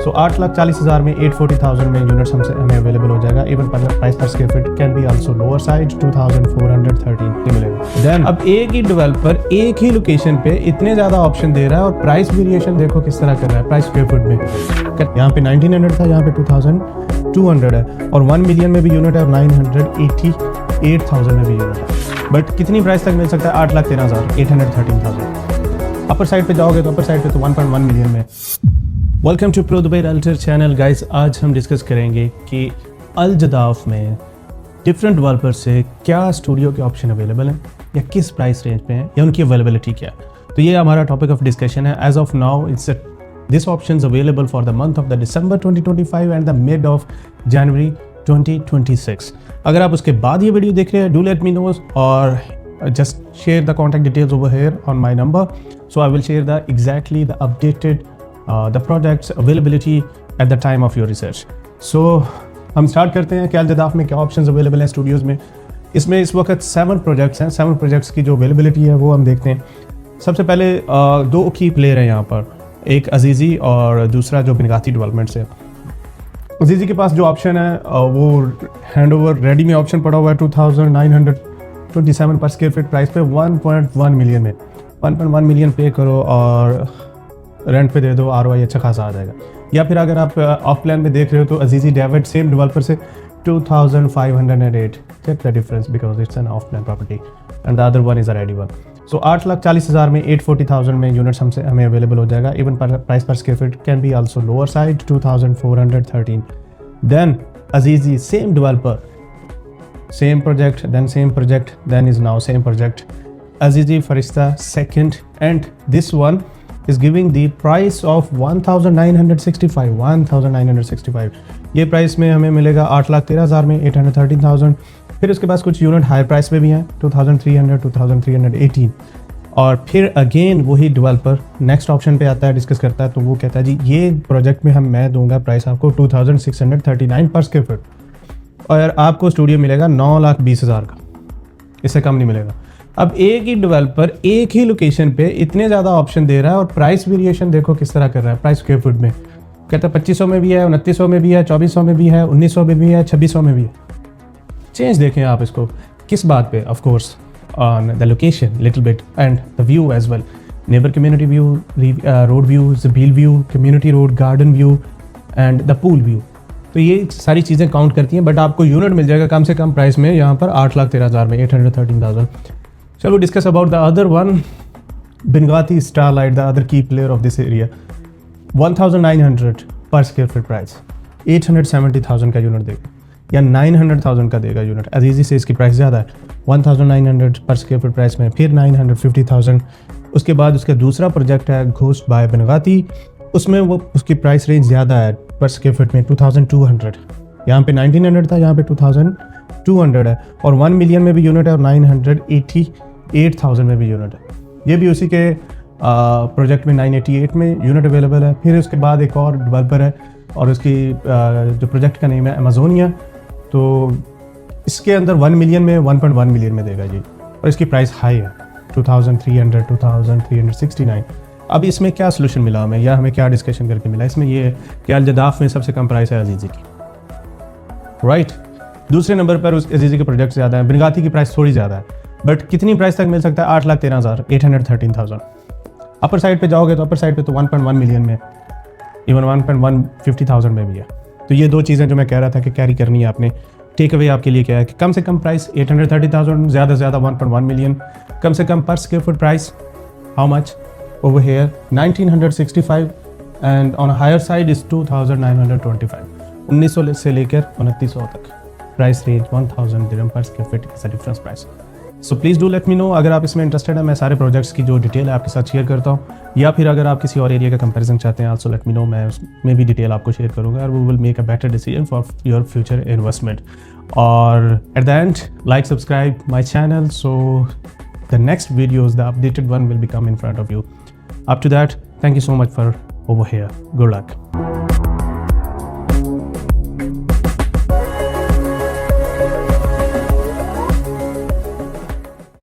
सो 8,40,000 में 840,000 में यूनिट्स हमसे हमें अवेलेबल हो जाएगा। Even price per square feet can be also lower side 2,413 मिलेगा। देन अब एक ही डेवलपर एक ही लोकेशन पे इतने ज़्यादा ऑप्शन दे रहा है और प्राइस वेरिएशन देखो किस तरह कर रहा है प्राइस स्क्वायर फीट में। यहाँ पे 1900 था, यहाँ पे 2,200 है और 1 मिलियन में भी यूनिट है और 988,000 में भी यूनिट है। बट कितनी प्राइस तक मिल सकता है? 8,13,000 813,000। अपर साइड पे जाओगे तो अपर साइड पे तो 1.1 मिलियन में। Welcome to pro Dubai realtor channel guys. आज हम डिस्कस करेंगे कि अल जदाफ में डिफरेंट डेवलपर से क्या स्टूडियो के ऑप्शन अवेलेबल हैं या किस प्राइस रेंज पे हैं या उनकी अवेलेबिलिटी क्या है। तो ये हमारा टॉपिक ऑफ डिस्कशन है। As of now it's this option available for the month of the December 2025 and the mid of January 2026। अगर आप उसके बाद ये वीडियो देख रहे हैं, डू लेट मी नो और just share the contact details over here on my number, so I will share the exactly the updated the projects availability at the time of your research. So हम start करते हैं कि अल जदाफ में क्या options available हैं Studios में। इसमें इस वक्त 7 प्रोजेक्ट्स हैं। 7 प्रोजेक्ट्स की जो अवेलेबिलिटी है वो हम देखते हैं। सबसे पहले 2 की प्लेयर हैं यहाँ पर, एक अजीज़ी और दूसरा जो बिनगाती डेवलपमेंट से। अजीज़ी के पास जो ऑप्शन है वो हैंड ओवर रेडी में ऑप्शन पड़ा हुआ है 2,927 पर स्क्वायर फीट प्राइस पे 1.1 मिलियन में। 1.1 मिलियन पे करो और रेंट पे दे दो, ROI अच्छा खासा आ जाएगा। या फिर अगर आप ऑफ प्लान में देख रहे हो तो अजीज़ी डेविड सेम डेवलपर से 2,508। Check the difference because it's an off plan property and the other one is a ready one. So 8,40,000 में 840,000 में यूनिट्स हमसे हमें अवेलेबल हो जाएगा। Even price per square feet can be also lower side 2,413। Then Azizi same developer, same project, then is now same project, Azizi Farishta second, and this one is giving the price of 1,965। ये price में हमें मिलेगा 8,13,000 में 813,000। फिर उसके पास कुछ unit high price में भी हैं 2,300 2,318। और फिर अगेन वही डेवलपर नेक्स्ट ऑप्शन पे आता है, डिस्कस करता है, तो वो कहता है जी ये प्रोजेक्ट में मैं दूंगा प्राइस आपको 2,639 पर स्क्वायर फीट और आपको स्टूडियो मिलेगा 9,20,000 का, इससे कम नहीं मिलेगा। अब एक ही डेवलपर एक ही लोकेशन पे इतने ज़्यादा ऑप्शन दे रहा है और प्राइस वेरिएशन देखो किस तरह कर रहा है प्राइस स्क्वायर फुट में। कहता है 2,500 में भी है, 2,900 में भी है, 2,400 में भी है, 1,900 में भी है, 2,600 में भी है। चेंज देखें आप इसको किस बात पे? Of course on the location little bit and the view as well. Neighbour community view, road view, Jabeel view, community road, garden view and the pool view. तो ये सारी चीज़ें काउंट करती हैं, बट आपको यूनिट मिल जाएगा कम से कम प्राइस में यहाँ पर 8,13,000 में 813,000। चलो discuss about the other one, Binghatti Starlight, the other key player of this area. 1,900 per square feet price, 870,000 का यूनिट देगा या 900,000 का देगा यूनिट। अजीज़ी से इसकी प्राइस ज़्यादा है, 1,900 पर स्क्वायर फीट प्राइस में, फिर 950,000। उसके बाद उसका दूसरा प्रोजेक्ट है घोस्ट बाय बिनगाती, उसमें वो उसकी प्राइस रेंज ज़्यादा है पर स्क्वायर फीट में 2,200। यहाँ पे 1,900 था, यहाँ पे 2,200 है और 1 मिलियन में भी यूनिट है और 988,000 में भी यूनिट है। ये भी उसी के प्रोजेक्ट में 988 में यूनिट अवेलेबल है। फिर उसके बाद एक और डेवलपर है और उसकी जो प्रोजेक्ट का नेम है अमेजोनिया, तो इसके अंदर 1 मिलियन में 1.1 मिलियन में देगा जी और इसकी प्राइस हाई है 2,300 2,369। अब इसमें क्या सोल्यूशन मिला हमें या हमें क्या डिस्कशन करके मिला? इसमें ये है कि अल जदाफ में सबसे कम प्राइस है अजीज़ी की, राइट। दूसरे नंबर पर उस अजीज़ी के प्रोजेक्ट ज़्यादा है, बिनगाती की प्राइस थोड़ी ज़्यादा है, बट कितनी प्राइस तक मिल सकता है? 8,13,000 813,000। अपर साइड पे जाओगे तो अपर साइड पे तो 1.1 मिलियन में, इवन 1,150,000 में भी है। तो ये 2 चीज़ें जो मैं कह रहा था कि कैरी करनी है आपने। टेक अवे आपके लिए क्या है कि कम से कम प्राइस 830,000, ज़्यादा से ज़्यादा 1.1 मिलियन, कम से कम पर square foot price how much? Over here 1,965 and on a higher side is 2,925। 1,900 से लेकर 2,900 तक प्राइस रेंज 1,000 dirham पर square feet is a difference price. So please do let me know अगर आप इसमें इंटरेस्टेड है। मैं सारे प्रोजेक्ट्स की जो डिटेल है आपके साथ शेयर करता हूँ, या फिर अगर आप किसी और एरिया का कंपैरिजन चाहते हैं आल्सो लेट मी नो, मैं उसमें भी डिटेल आपको शेयर करूँगा और we will make a better decision for your future investment. और at the end like subscribe my channel so the next videos the updated one will be come in front of you. Up to that, thank you so much for over here. Good luck.